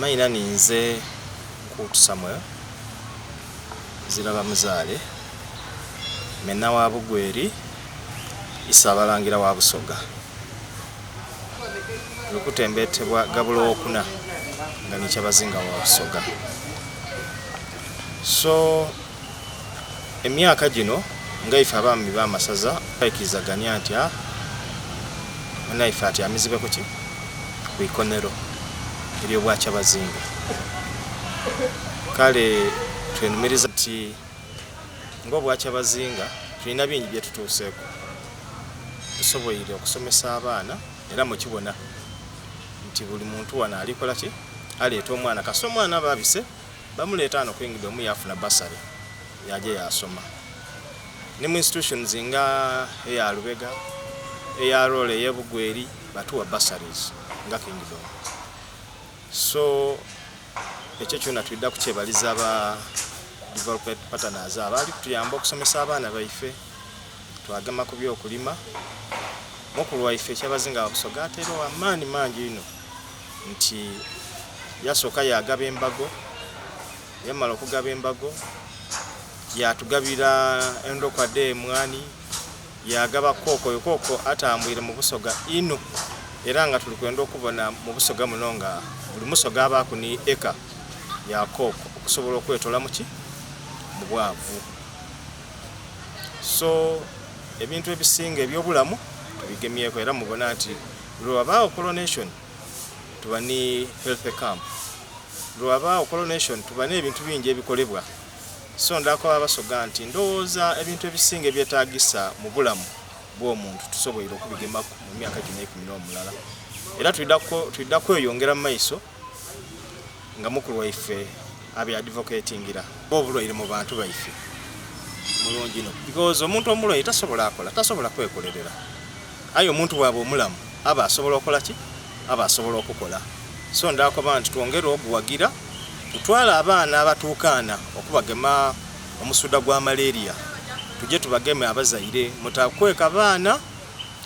Maina ninze Nkutu Samuel Ziraba Muzaale Menna wa Bugweri Isabalangira wa Busoga Lukutembetebwa Gabulo okuna nga Nikyabazinga wa Busoga. So emyaka gino nga ife abaami b'amasaza baikizaganya nti munaife ati amizibe kuki kwikonero eryo Bwakyabazinga. Kale twenumiriza nti ngo Bwakyabazinga tulina bingi bye tutuuseeko. Tusoboire okusomesa abaana era mukibona nti buli muntu wano alikola ki aleeta omwana kasoma omwana babise bamuleeta ano kuyingira omu yafuna basale yaje yasoma. Ne mu institutions nga eya Lubega eya Role eya Bugweri batuwa basaries nga Kingdom. So ekyo kyonna tulida kukyebaliza aba development partners abali kutuyamba okusomesa abaana baife twagema ku byokulima mukulu waife Kyabazinga wa Busoga ateero amaani mangi ino nti yasooka yagaba embago yamala okugaba embago yatugabira endokwadde emwani yagaba kooko atambwire mu Busoga ino era nga tuli kwenda okubona mu Busoga muno nga buli musoga abaako ni eka ya kooko okusobola okwetola muki mu bwavu. So ebintu ebisinga ebyobulamu tubigemyeko era mubona nti lwabaawo coronation tuba ni health camp, lwabaawo coronation tuba n'ebintu bingi ebikolebwa. So ndako abasoga nti ndowooza ebintu ebisinga ebyetaagisa mu bulamu bw'omuntu tusoboire okubigemako mu myaka gino 10 era tulida kweyongera mu maiso nga mukulu waife abi advocatingira obulwaire mu bantu baife mulungi no because omuntu omulwaire tasobola kwekolerera ayo omuntu bwaba omulamu aba asobola okola ki aba asobola okukola. So ndako bantu twongere obuwagira tutwala abaana abatuukaana okubagema omusuda gwa malaria tujje tubageme abazaire mutakweka abaana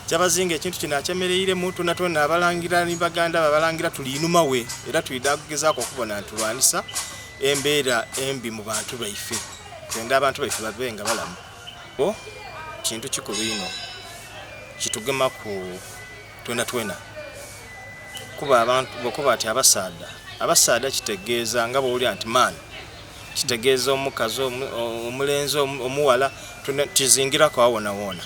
Kyabazinga ekintu kino akyemereire muntu natona abalangira ni baganda babalangira tulinuma we era tulida kugezaako okubona ntulwanisa embeera embi mu bantu baife twenda abantu baife babenga balamu kintu kikulu ino kitugema ku twena kuba abantu bokuba ati abasaada kitegeeza nga bwoli anti man kitegeeza omukazi omulenzi omuwala kizingira kwa wona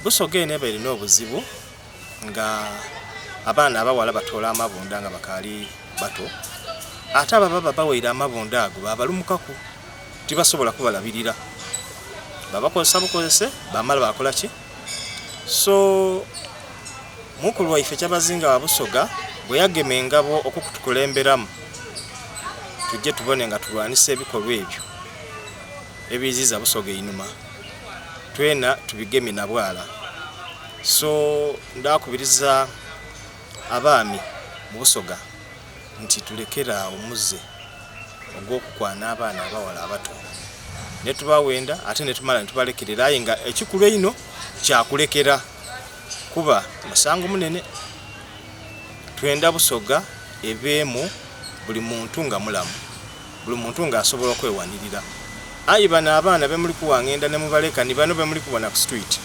Busoga ene balina obuzibu nga abaana abawala batola amabunda nga bakali bato ate ababa baweera amabunda ago babalumukaku tibasobola kubalabirira babakozesa bukozese bamala bakola ki. So mukulu waife Kyabazinga wa Busoga bwe yagema engabo okukutukulemberamu tujje tubone nga tulwanisa ebikolwa ebyo ebiziza Busoga einuma twena tubigeme na bwala. So ndakubiriza abaami mu Busoga nti tulekera omuze ogw'okukwana abaana abawala abato ne tubawenda ate ne tumala ntubalekerera aye nga ekikulu ino kyakulekera kuba musango munene. Twenda Busoga ebeemu buli muntu nga mulamu buli muntu nga asobola okwewanirira. Ayi bana abaana bemuli kuwangenda ne mubaleka ni bano bemuli kubona ku street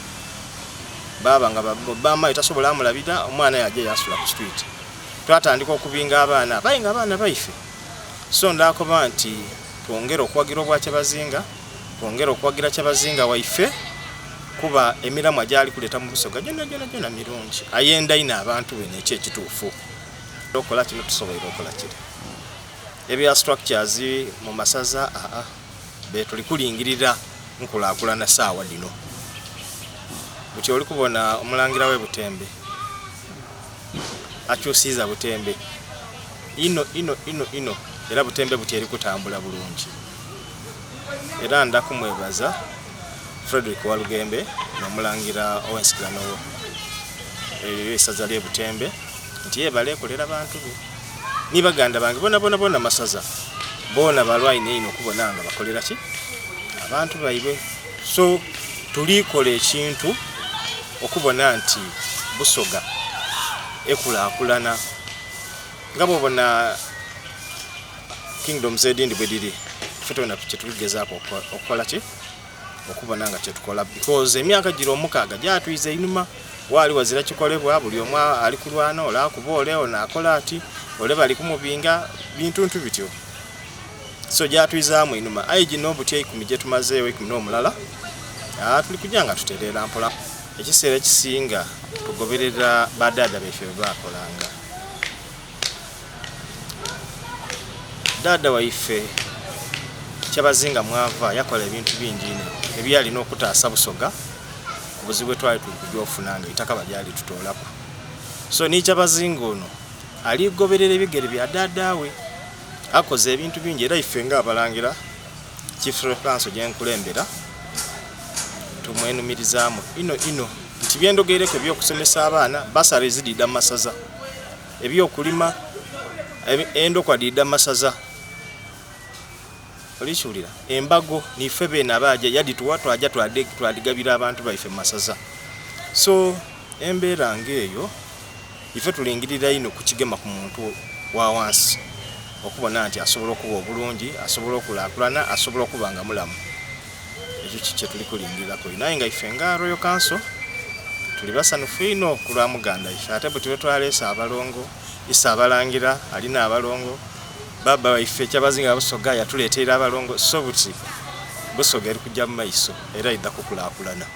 baba nga bama itasobola amulabira omwana yaje yasula ku street twatandika okubinga abaana bayinga abaana baife. So ndako banti twongera okwagira Bwakyabazinga twongera okwagira Kyabazinga waife kuba emiramu ajali kuleta mu Busoga jona mirungi ayenda ina abantu bene ekituufu okola kino tusobola okola kiri ebya structures mu masaza betuli kulingirira nkulaakulana saawa dino buti oli kubona omulangira we Butembe akyusiza Butembe ino era Butembe buti eri kutambula bulungi era ndakumwebaza Frederick Walugembe n'omulangira Owensigano esaza lye Butembe nti yebale kolera abantu be ni baganda bange bona masaza bona balwaine ino kubona nga bakolera ki abantu baibe. So tulikola ekintu okubona nti Busoga ekulaakulana nga bw'obona Kingdoms edindi bwe diri ffe twena kye tuligezaako okukola ki okubona nga kye tukola because emyaka giro 6 gyatuyize einuma wali wazira kikolebwa buli omu ali kulwana ola kuba ole onaakola ati ole bali kumubinga bintuntu bityo so gyatuyizaamu einuma aye gino butya 10 gye tumazeewo 10 n'omulala tuli kujja nga tutereera mpola ekiseera ekisinga tugoberera baddaada beffe bwe baakolanga ddaada waife kyabazinga mwava yakola ebintu bingi ebyalina okutaasa Busoga obuzibu twali tuli kujja ofunanga itaka balyali tutoolako so ni kyabazinga ono aligoberera ebigere bya ddaada we akoze ebintu bingi era ife nga abalangira Chief Council gyenkulembera tumwenumirizaamu ino nti byendogereko ebyokusomesa abaana basale zidida masaza ebyokulima endokwa dida masaza olikiwulira embago nife beena abaja yadi twaja twadigabira abantu baife masaza so embeera ng'eyo ife tulingirira ino kukigema ku muntu wa wansi okubona nti asobola okuba obulungi asobola okulaakulana asobola okuba nga mulamu ekyo kye tuli kulingirirako naye nga ife nga Royal Council tuli basanufu ino ku lwa muganda ife ate bwe tuba twaleesa abalongo isa abalangira alina abalongo baba waife kyabazinga Busoga yatuleetera abalongo so buti Busoga eri kujja mu maiso era idda kukulaakulana